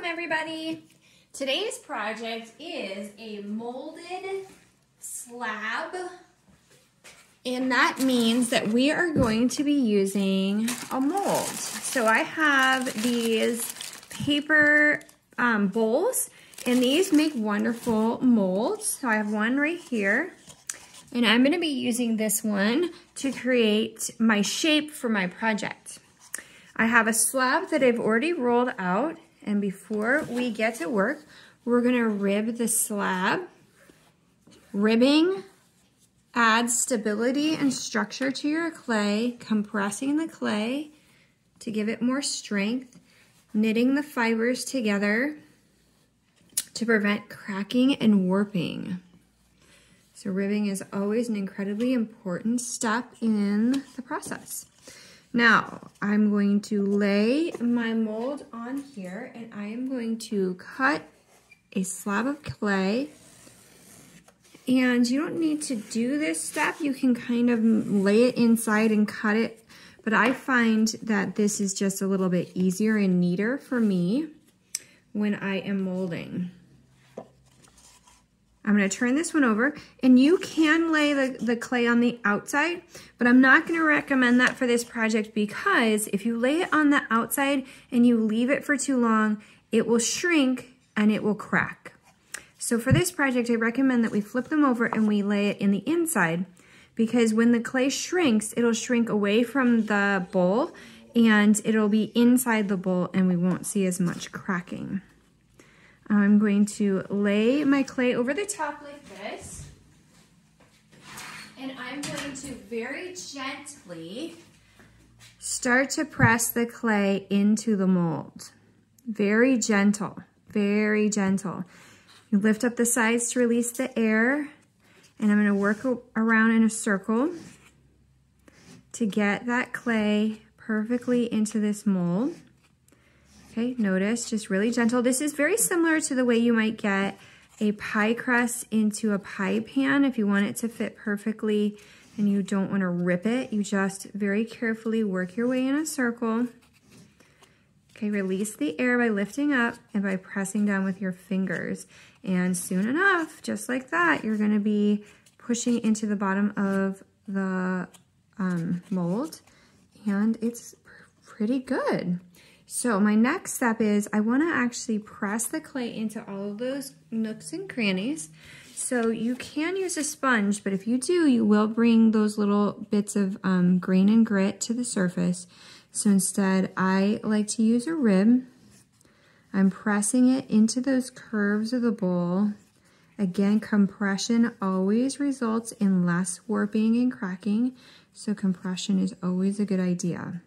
Welcome everybody. Today's project is a molded slab, and that means that we are going to be using a mold. So I have these paper bowls, and these make wonderful molds. So I have one right here, and I'm going to be using this one to create my shape for my project. I have a slab that I've already rolled out, and before we get to work, we're gonna rib the slab. Ribbing adds stability and structure to your clay, compressing the clay to give it more strength, knitting the fibers together to prevent cracking and warping. So ribbing is always an incredibly important step in the process. Now, I'm going to lay my mold on here, and I am going to cut a slab of clay. And you don't need to do this step. You can kind of lay it inside and cut it. But I find that this is just a little bit easier and neater for me when I am molding. I'm going to turn this one over, and you can lay the clay on the outside, but I'm not going to recommend that for this project, because if you lay it on the outside and you leave it for too long, it will shrink and it will crack. So for this project, I recommend that we flip them over and we lay it in the inside, because when the clay shrinks, it'll shrink away from the bowl and it'll be inside the bowl and we won't see as much cracking. I'm going to lay my clay over the top like this, and I'm going to very gently start to press the clay into the mold. Very gentle, very gentle. You lift up the sides to release the air, and I'm going to work around in a circle to get that clay perfectly into this mold. Okay, notice, just really gentle. This is very similar to the way you might get a pie crust into a pie pan if you want it to fit perfectly and you don't want to rip it. You just very carefully work your way in a circle. Okay, release the air by lifting up and by pressing down with your fingers. And soon enough, just like that, you're going to be pushing into the bottom of the mold, and it's pretty good. So my next step is I want to actually press the clay into all of those nooks and crannies. So you can use a sponge, but if you do, you will bring those little bits of grain and grit to the surface. So instead, I like to use a rib. I'm pressing it into those curves of the bowl. Again, compression always results in less warping and cracking, so compression is always a good idea.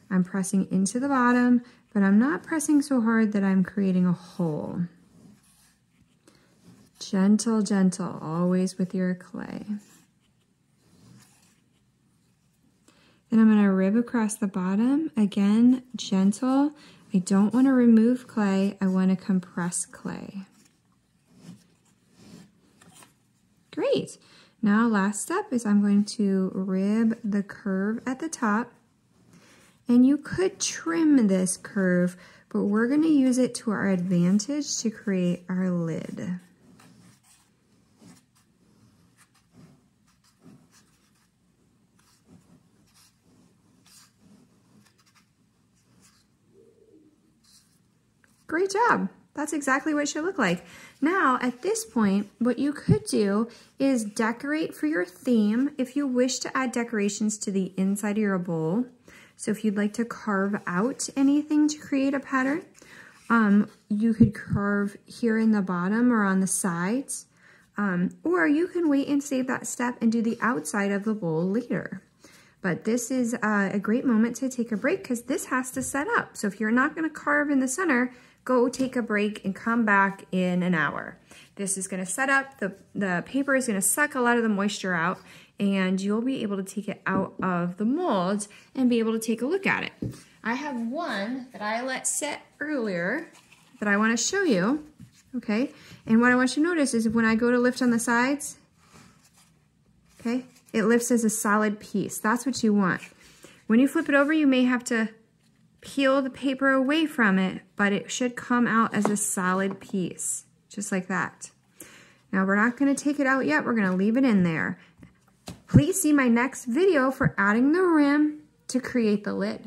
I'm pressing into the bottom, but I'm not pressing so hard that I'm creating a hole. Gentle, gentle, always with your clay. Then I'm going to rib across the bottom. Again, gentle. I don't want to remove clay. I want to compress clay. Great. Now, last step is I'm going to rib the curve at the top. And you could trim this curve, but we're going to use it to our advantage to create our lid. Great job. That's exactly what it should look like. Now, at this point, what you could do is decorate for your theme if you wish to add decorations to the inside of your bowl. So if you'd like to carve out anything to create a pattern, you could carve here in the bottom or on the sides, or you can wait and save that step and do the outside of the bowl later. But this is a great moment to take a break because this has to set up. So if you're not going to carve in the center, go take a break and come back in an hour. This is going to set up, the paper is going to suck a lot of the moisture out, and you'll be able to take it out of the mold and be able to take a look at it. I have one that I let set earlier that I want to show you, okay? And what I want you to notice is when I go to lift on the sides, okay, it lifts as a solid piece. That's what you want. When you flip it over, you may have to peel the paper away from it, but it should come out as a solid piece, just like that. Now we're not going to take it out yet, we're going to leave it in there. Please see my next video for adding the rim to create the lid.